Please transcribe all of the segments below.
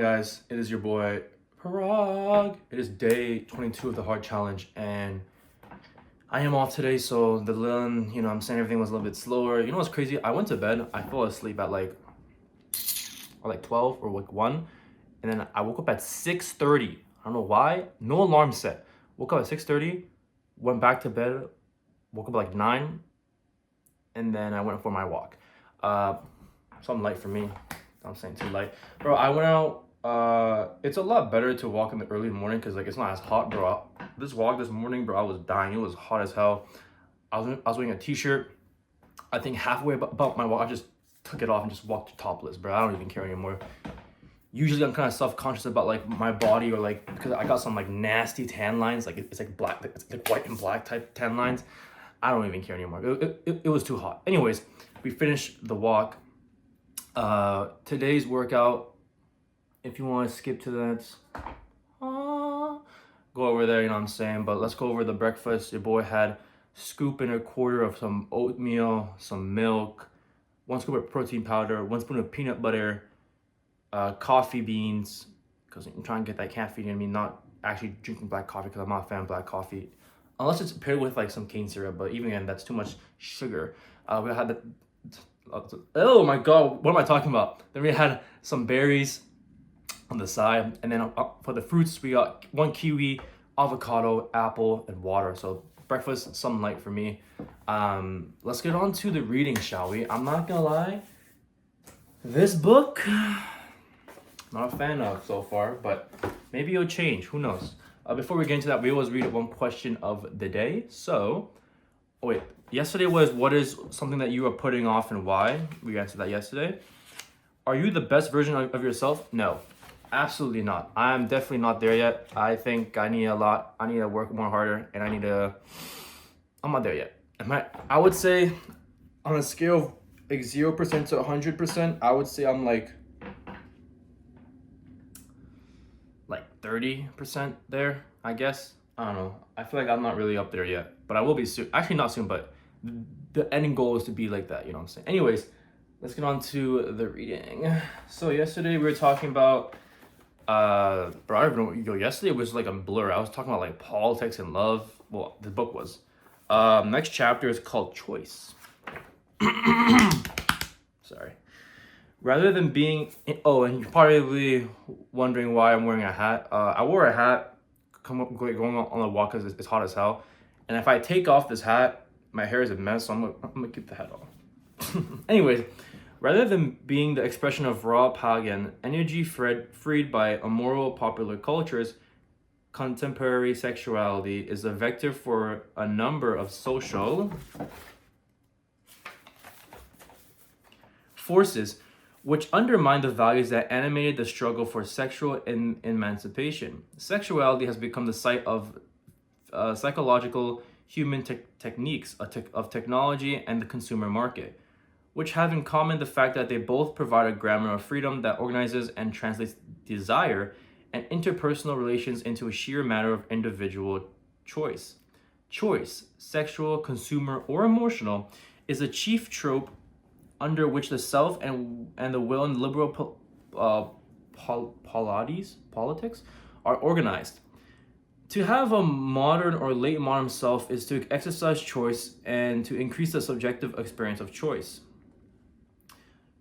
guys? It is your boy Parag. It is day 22 of the hard challenge, and I am off today, so the little, I'm saying everything was a little bit slower. You know what's crazy? I went to bed. I fell asleep at like 12 or like 1, and then I woke up at 6:30. I don't know why. No alarm set. Woke up at 6:30, went back to bed, woke up at like 9, and then I went for my walk. Something light for me. I'm saying too light, bro. I went out. It's a lot better to walk in the early morning because like it's not as hot, bro. This walk this morning, bro, I was dying. It was hot as hell. I was wearing a t-shirt. I think halfway about my walk, I just took it off and just walked topless, bro. I don't even care anymore. Usually I'm kind of self-conscious about like my body, or like because I got some like nasty tan lines, like it's like black, it's like white and black type tan lines. I don't even care anymore. It was too hot. Anyways, we finished the walk. Today's workout, if you want to skip to that, go over there, you know what I'm saying? But let's go over the breakfast. Your boy had scoop and a quarter of some oatmeal, some milk, 1 scoop of protein powder, 1 spoon of peanut butter, coffee beans, because I'm trying to get that caffeine in me, not actually drinking black coffee because I'm not a fan of black coffee. Unless it's paired with like some cane syrup, but even then, that's too much sugar. We had oh my god, what am I talking about? Then we had some berries on the side, and then for the fruits we got 1 kiwi, avocado, apple, and water. So breakfast, something light for me. Let's get on to the reading, shall we? I'm not gonna lie, this book, not a fan of so far, but maybe it'll change, who knows. Before we get into that, we always read one question of the day. So yesterday was, what is something that you are putting off and why? We answered that yesterday. Are you the best version of yourself? No, absolutely not. I'm definitely not there yet. I think I need to work more harder, and I'm not there yet. I would say on a scale of like 0% to 100%, I would say I'm like 30% there, I guess. I don't know. I feel like I'm not really up there yet, but I will be soon. Actually, not soon, but the ending goal is to be like that, you know what I'm saying? Anyways, let's get on to the reading. So yesterday we were talking about, bro, I don't even know, yesterday was like a blur. I was talking about like politics and love. Well, the book was. Next chapter is called Choice. Sorry. Rather than being, and you're probably wondering why I'm wearing a hat. I wore a hat going on the walk because it's hot as hell. And if I take off this hat, my hair is a mess, so I'm gonna keep the hat on. Anyways, rather than being the expression of raw pagan energy freed by immoral popular cultures, contemporary sexuality is a vector for a number of social forces which undermine the values that animated the struggle for sexual emancipation. Sexuality has become the site of psychological human techniques of technology and the consumer market, which have in common the fact that they both provide a grammar of freedom that organizes and translates desire and interpersonal relations into a sheer matter of individual choice. Choice, sexual, consumer, or emotional, is a chief trope under which the self and the will in liberal politics are organized. To have a modern or late modern self is to exercise choice and to increase the subjective experience of choice.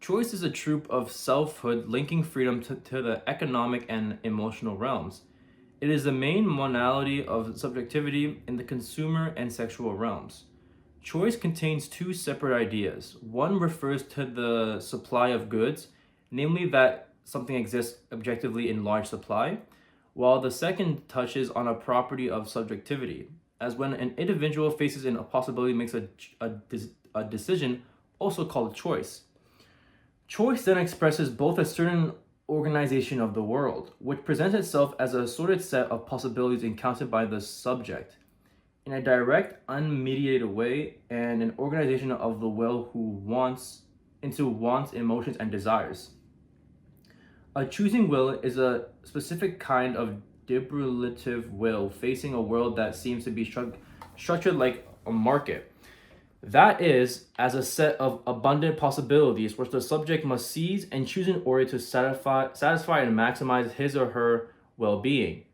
Choice is a trope of selfhood linking freedom to the economic and emotional realms. It is the main modality of subjectivity in the consumer and sexual realms. Choice contains 2 separate ideas. One refers to the supply of goods, namely that something exists objectively in large supply, while the second touches on a property of subjectivity, as when an individual faces an impossibility makes a decision, also called choice. Choice then expresses both a certain organization of the world, which presents itself as a sorted set of possibilities encountered by the subject, in a direct, unmediated way, and an organization of the will into wants, emotions, and desires. A choosing will is a specific kind of deliberative will facing a world that seems to be structured like a market. That is, as a set of abundant possibilities which the subject must seize and choose in order to satisfy and maximize his or her well being,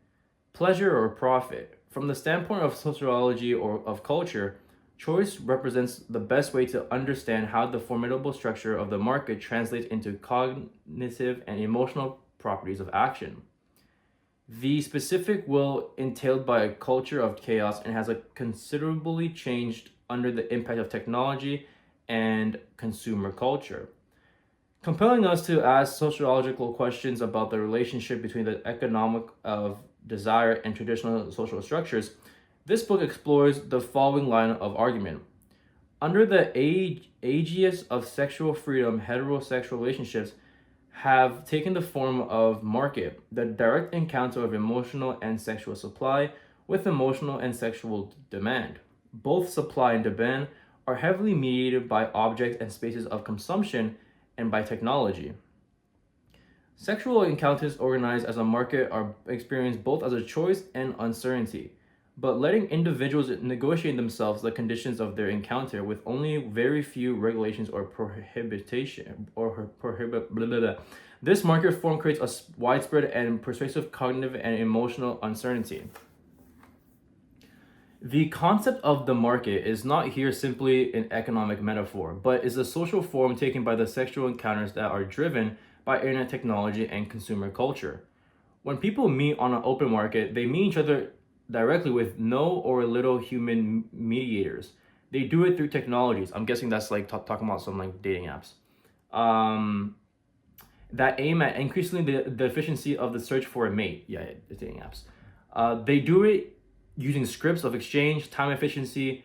pleasure, or profit. From the standpoint of sociology or of culture, choice represents the best way to understand how the formidable structure of the market translates into cognitive and emotional properties of action. The specific will entailed by a culture of chaos and has a considerably changed under the impact of technology and consumer culture, compelling us to ask sociological questions about the relationship between the economic of desire and traditional social structures. This book explores the following line of argument. Under the aegis of sexual freedom, heterosexual relationships have taken the form of market, the direct encounter of emotional and sexual supply with emotional and sexual demand. Both supply and demand are heavily mediated by objects and spaces of consumption and by technology. Sexual encounters organized as a market are experienced both as a choice and uncertainty, but letting individuals negotiate themselves the conditions of their encounter with only very few regulations or prohibition or prohibit blah, blah, blah. This market form creates a widespread and persuasive cognitive and emotional uncertainty. The concept of the market is not here simply an economic metaphor, but is a social form taken by the sexual encounters that are driven by internet technology and consumer culture. When people meet on an open market, they meet each other directly with no or little human mediators. They do it through technologies. I'm guessing that's like talking about some like dating apps that aim at increasing the efficiency of the search for a mate. Yeah, the dating apps. They do it using scripts of exchange, time efficiency,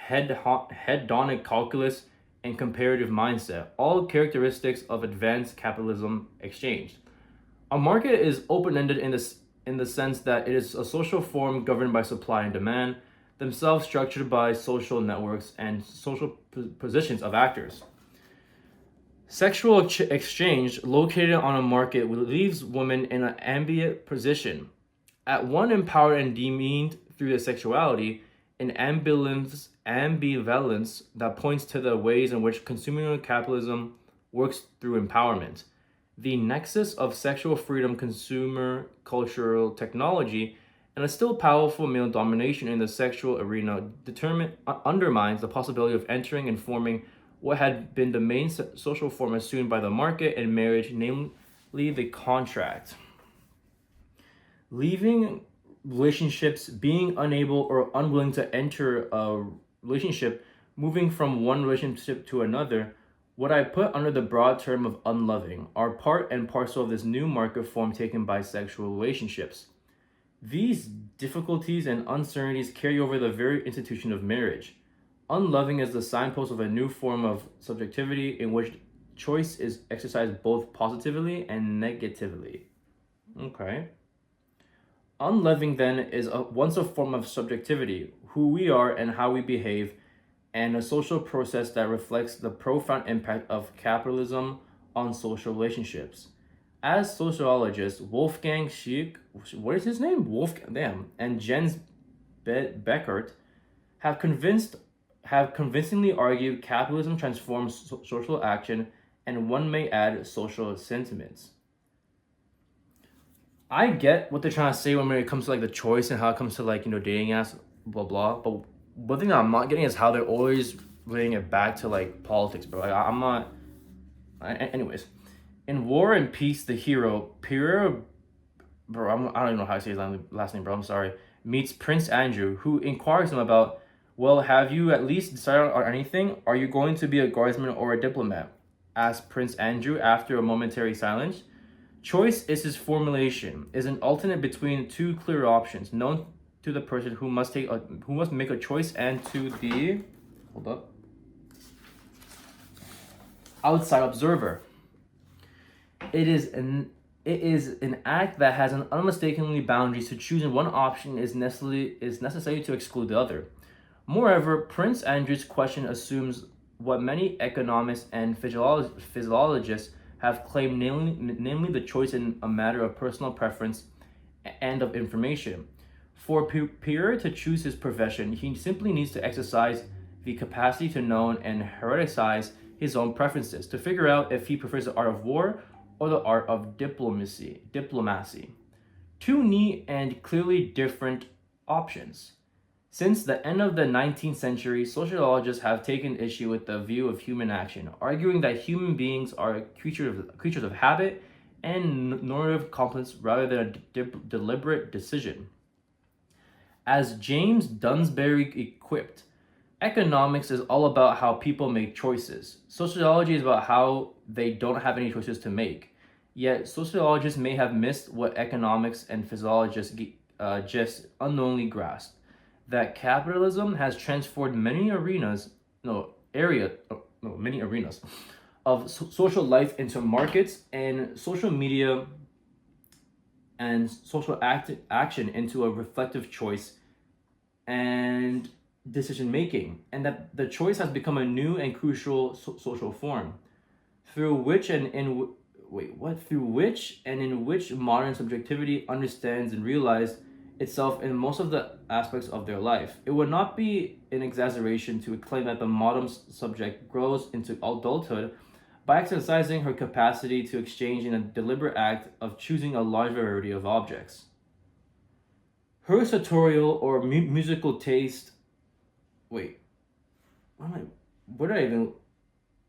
hedonic calculus, and comparative mindset, all characteristics of advanced capitalism exchanged. A market is open-ended in the sense that it is a social form governed by supply and demand, themselves structured by social networks and social positions of actors. Sexual exchange located on a market leaves women in an ambient position. At one empowered and demeaned through their sexuality, an ambivalence that points to the ways in which consumer capitalism works through empowerment. The nexus of sexual freedom, consumer, cultural technology, and a still powerful male domination in the sexual arena undermines the possibility of entering and forming what had been the main social form assumed by the market and marriage, namely the contract. Leaving relationships, being unable or unwilling to enter a relationship, moving from one relationship to another, what I put under the broad term of unloving, are part and parcel of this new market form taken by sexual relationships. These difficulties and uncertainties carry over the very institution of marriage. Unloving is the signpost of a new form of subjectivity in which choice is exercised both positively and negatively. Okay. Unloving then is once a form of subjectivity, who we are and how we behave, and a social process that reflects the profound impact of capitalism on social relationships. As sociologists Wolfgang Schick, what is his name? And Jens Beckert have convincingly argued capitalism transforms social action, and one may add social sentiments. I get what they're trying to say when it comes to like the choice and how it comes to like dating apps, blah blah. But one thing that I'm not getting is how they're always bringing it back to like politics, bro. Like I'm not. Anyways, in War and Peace, the hero Pierre, bro, I don't even know how to say his last name, bro. I'm sorry. Meets Prince Andrew, who inquires him about, well, have you at least decided on anything? Are you going to be a guardsman or a diplomat? Asks Prince Andrew after a momentary silence. Choice is his formulation, is an alternate between two clear options, known to the person who must make a choice and to the outside observer. It is an act that has an unmistakably boundaries to choose, and one option is necessary to exclude the other. Moreover, Prince Andrew's question assumes what many economists and physiologists have claimed, namely the choice in a matter of personal preference and of information. For Pierre to choose his profession, he simply needs to exercise the capacity to know and heriticize his own preferences, to figure out if he prefers the art of war or the art of diplomacy. Two neat and clearly different options. Since the end of the 19th century, sociologists have taken issue with the view of human action, arguing that human beings are creatures of habit and normative competence rather than a deliberate decision. As James Dunsbury quipped, economics is all about how people make choices. Sociology is about how they don't have any choices to make. Yet sociologists may have missed what economics and physiologists just unknowingly grasp: that capitalism has transformed many arenas of social life into markets, and social media and social action into a reflective choice and decision making, and that the choice has become a new and crucial social form through which and in which modern subjectivity understands and realizes itself in most of the aspects of their life. It would not be an exaggeration to claim that the modern subject grows into adulthood by exercising her capacity to exchange in a deliberate act of choosing a large variety of objects. Her sartorial or musical taste. Wait, where did I even?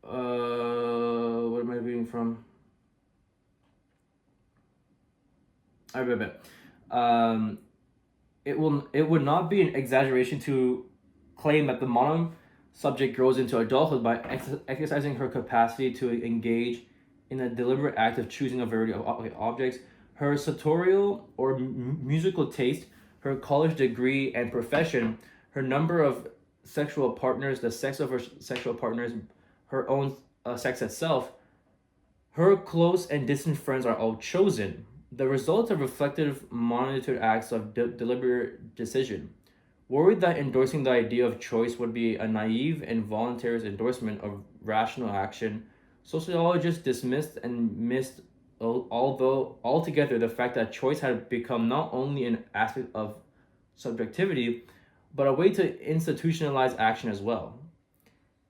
What am I reading from? I read it. It would not be an exaggeration to claim that the modern subject grows into adulthood by exercising her capacity to engage in a deliberate act of choosing a variety of objects. Her sartorial or musical taste, her college degree and profession, her number of sexual partners, the sex of her sexual partners, her own sex itself, her close and distant friends are all chosen, the result of reflective, monitored acts of deliberate decision. Worried that endorsing the idea of choice would be a naive and voluntary endorsement of rational action, sociologists dismissed and missed, although altogether, the fact that choice had become not only an aspect of subjectivity, but a way to institutionalize action as well.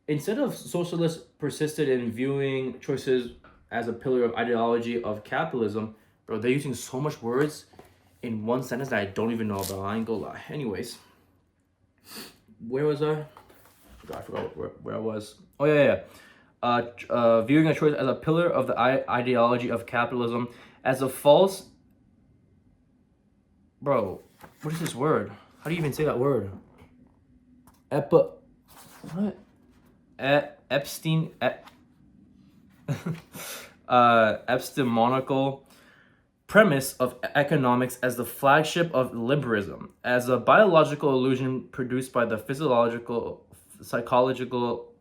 Instead of socialists persisted in viewing choices as a pillar of ideology of capitalism, bro, they're using so much words in one sentence that I don't even know about. I ain't gonna lie. Anyways, where was I? I forgot where I was. Oh yeah. Viewing a choice as a pillar of the ideology of capitalism as a false. Bro, what is this word? How do you even say that word? What? Epstein. Epistemological premise of economics as the flagship of liberalism, as a biological illusion produced by the physiological, psychological,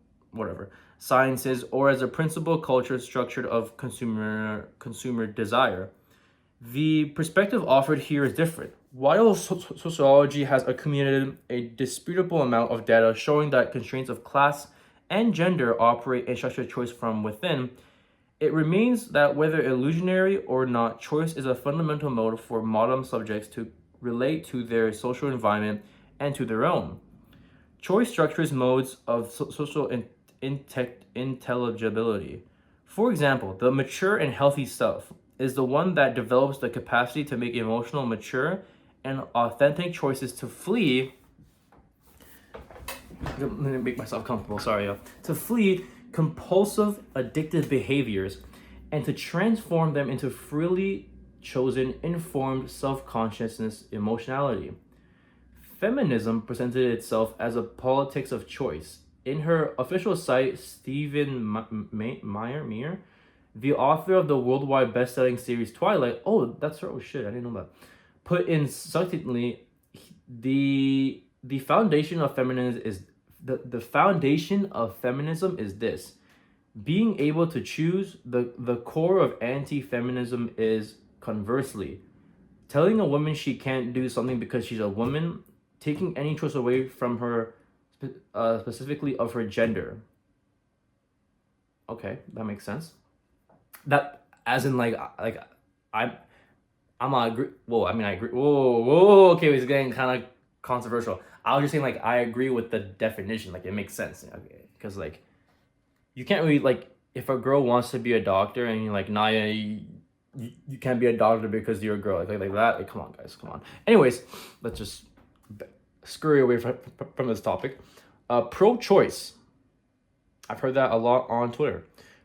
sciences, or as a principal culture structured of consumer desire. The perspective offered here is different. While sociology has accumulated a disputable amount of data showing that constraints of class and gender operate in structured choice from within, it remains that whether illusionary or not, choice is a fundamental mode for modern subjects to relate to their social environment and to their own. Choice structures modes of social intelligibility. For example, the mature and healthy self is the one that develops the capacity to make emotional, mature, and authentic choices to flee. Let me make myself comfortable, sorry. To flee compulsive, addictive behaviors and to transform them into freely chosen, informed, self-consciousness emotionality. Feminism presented itself as a politics of choice. In her official site, Stephen Meyer, the author of the worldwide best-selling series Twilight, that's her, shit, I didn't know that, put in succinctly, the foundation of feminism is the foundation of feminism is this: being able to choose. The core of anti-feminism is, conversely, telling a woman she can't do something because she's a woman, taking any choice away from her, specifically of her gender. Okay, that makes sense. That, as in, I'm not agree. Well, I mean, I agree. Whoa, okay, it's getting kind of controversial. I was just saying, like, I agree with the definition. Like, it makes sense. Okay, because like, you can't really like, if a girl wants to be a doctor and you're like, nah, yeah, you can't be a doctor because you're a girl. Like that. Like, come on, guys, come on. Anyways, let's just scurry away from this topic. Pro-choice. I've heard that a lot on Twitter.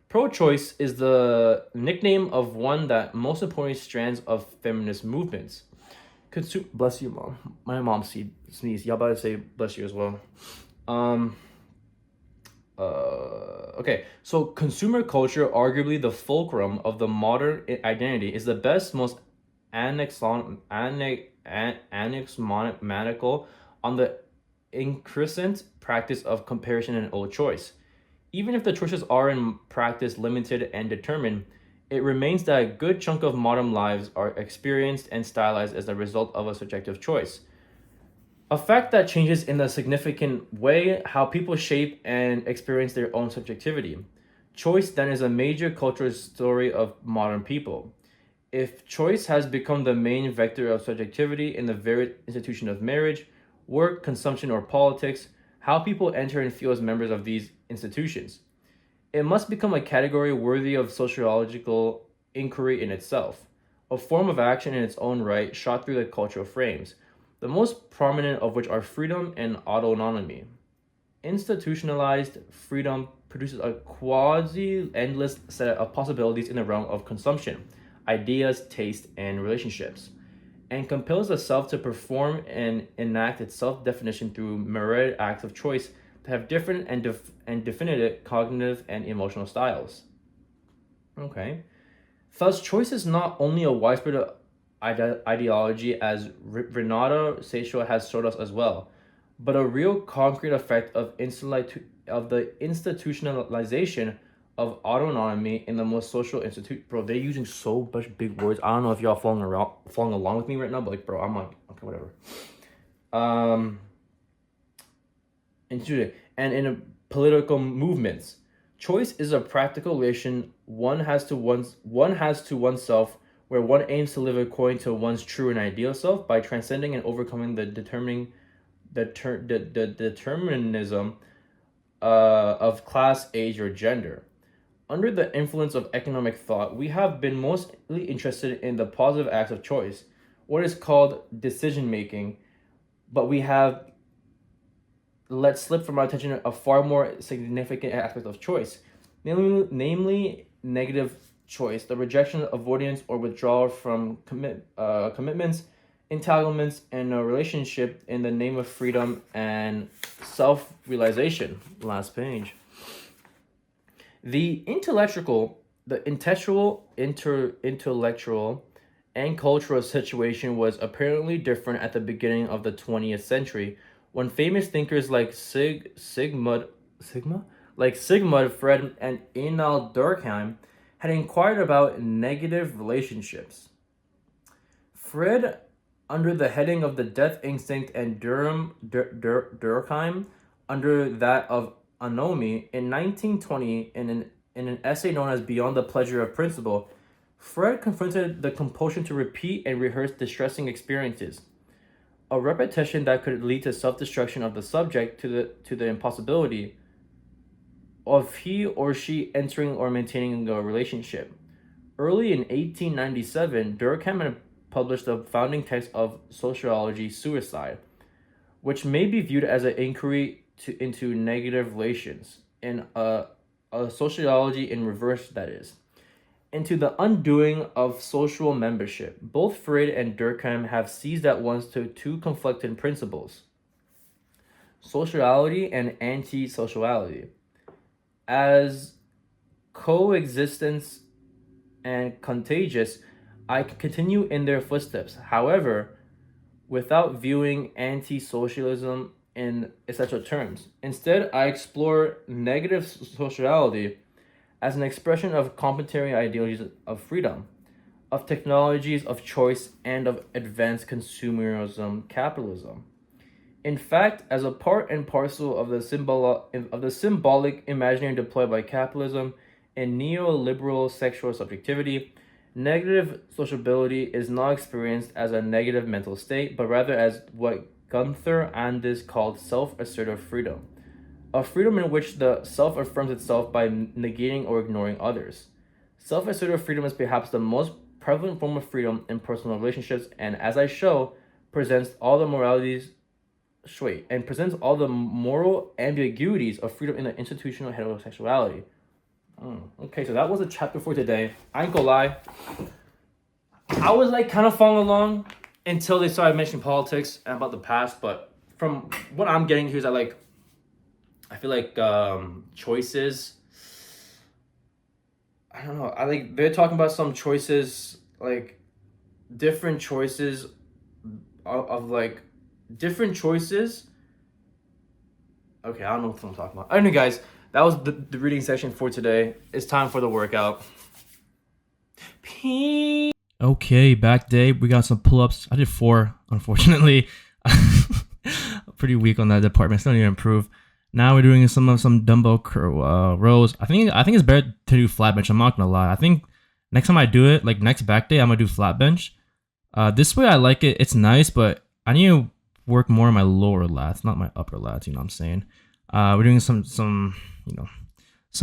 Pro-choice is the nickname of one that most important strands of feminist movements. Bless you, mom. My mom sneezed. Y'all about to say bless you as well. Okay, so consumer culture, arguably the fulcrum of the modern identity, is the best, most axiomatic on the increasant practice of comparison and old choice. Even if the choices are in practice limited and determined, it remains that a good chunk of modern lives are experienced and stylized as a result of a subjective choice. A fact that changes in a significant way how people shape and experience their own subjectivity. Choice then is a major cultural story of modern people. If choice has become the main vector of subjectivity in the very institution of marriage, work, consumption, or politics, how people enter and feel as members of these institutions, it must become a category worthy of sociological inquiry in itself, a form of action in its own right shot through the cultural frames, the most prominent of which are freedom and autonomy. Institutionalized freedom produces a quasi-endless set of possibilities in the realm of consumption, ideas, taste, and relationships, and compels the self to perform and enact its self-definition through myriad acts of choice that have different and definitive cognitive and emotional styles. Okay. Thus, choice is not only a widespread ideology, as Renata Seixo has showed us as well, but a real concrete effect of the institutionalization of autonomy in the most social institute. Bro, they're using so much big words. I don't know if y'all following along with me right now, but like, bro, I'm like, okay, whatever. And in political movements, choice is a practical relation one has to oneself, where one aims to live according to one's true and ideal self by transcending and overcoming the determinism of class, age, or gender. Under the influence of economic thought, we have been mostly interested in the positive acts of choice, what is called decision making, but we have let slip from our attention a far more significant aspect of choice, namely negative choice, the rejection, avoidance, or withdrawal from commitments, entanglements, and a relationship in the name of freedom and self-realization. Last page. The intellectual, and cultural situation was apparently different at the beginning of the 20th century, when famous thinkers like Sigmund Freud and Emil Durkheim had inquired about negative relationships. Freud, under the heading of the death instinct, and Durkheim under that of anomie, in 1920, in an essay known as Beyond the Pleasure of Principle, Freud confronted the compulsion to repeat and rehearse distressing experiences, a repetition that could lead to self-destruction of the subject, to the impossibility of he or she entering or maintaining a relationship. Early in 1897, Durkheim had published the founding text of sociology, Suicide, which may be viewed as an inquiry into negative relations, in a sociology in reverse, that is, into the undoing of social membership. Both Freud and Durkheim have seized at once to two conflicting principles: sociality and anti-sociality, as coexistence and contagious. I continue in their footsteps, however, without viewing anti-socialism in essential terms. Instead, I explore negative sociality as an expression of complementary ideologies of freedom, of technologies of choice, and of advanced consumerism capitalism. In fact, as a part and parcel of the symbolic imaginary deployed by capitalism and neoliberal sexual subjectivity, negative sociability is not experienced as a negative mental state, but rather as what Gunther and is called self-assertive freedom. A freedom in which the self affirms itself by negating or ignoring others. Self-assertive freedom is perhaps the most prevalent form of freedom in personal relationships, and as I show, presents all the moralities and presents all the moral ambiguities of freedom in the institutional heterosexuality. Okay, so that was a chapter for today. I ain't gonna lie, I was like kind of following along until they started mentioning politics and about the past, but from what I'm getting here is that like I feel like choices, I don't know, they're talking about some choices, like different choices of like different choices. Okay, I don't know what I'm talking about. Anyway, guys, that was the reading section for today. It's time for the workout. Peace. Okay, back day. We got some pull-ups. I did 4, unfortunately. Pretty weak on that department. Still need to improve. Now we're doing some dumbbell rows. I think it's better to do flat bench. I'm not gonna lie. I think next time I do it, like next back day, I'm gonna do flat bench. This way I like it. It's nice, but I need to work more on my lower lats, not my upper lats. You know what I'm saying? We're doing some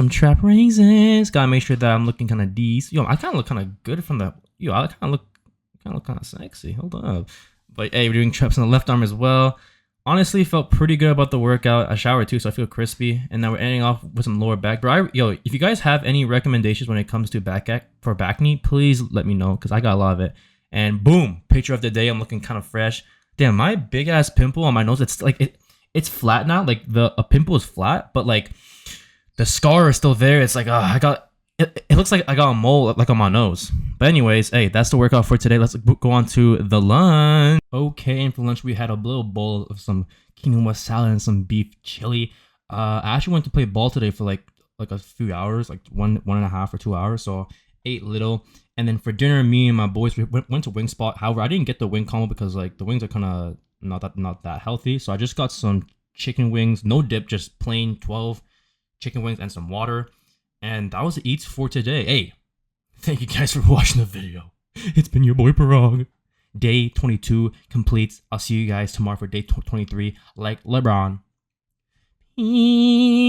trap raises. Gotta make sure that I'm looking kind of decent. Yo, I kind of look kind of good from the. Yo, I kind of look kind of sexy. Hold up. But hey, we're doing traps on the left arm as well. Honestly, felt pretty good about the workout. I showered too, so I feel crispy. And now we're ending off with some lower back. Bro, if you guys have any recommendations when it comes to back knee, please let me know, because I got a lot of it. And boom, picture of the day. I'm looking kind of fresh. Damn, my big ass pimple on my nose. It's like it's flat now. Like a pimple is flat, but like the scar is still there. It's like it looks like I got a mole like on my nose. But anyways, hey, that's the workout for today. Let's go on to the lunch. Okay, and for lunch we had a little bowl of some quinoa salad and some beef chili. I actually went to play ball today for like a few hours, like 1.5 or 2 hours. So ate little. And then for dinner, me and my boys went to Wing Spot. However, I didn't get the wing combo because like the wings are kind of not that healthy. So I just got some chicken wings, no dip, just plain 12 chicken wings and some water. And that was the eats for today. Hey, thank you guys for watching the video. It's been your boy Parag. Day 22 completes. I'll see you guys tomorrow for day 23. Like LeBron.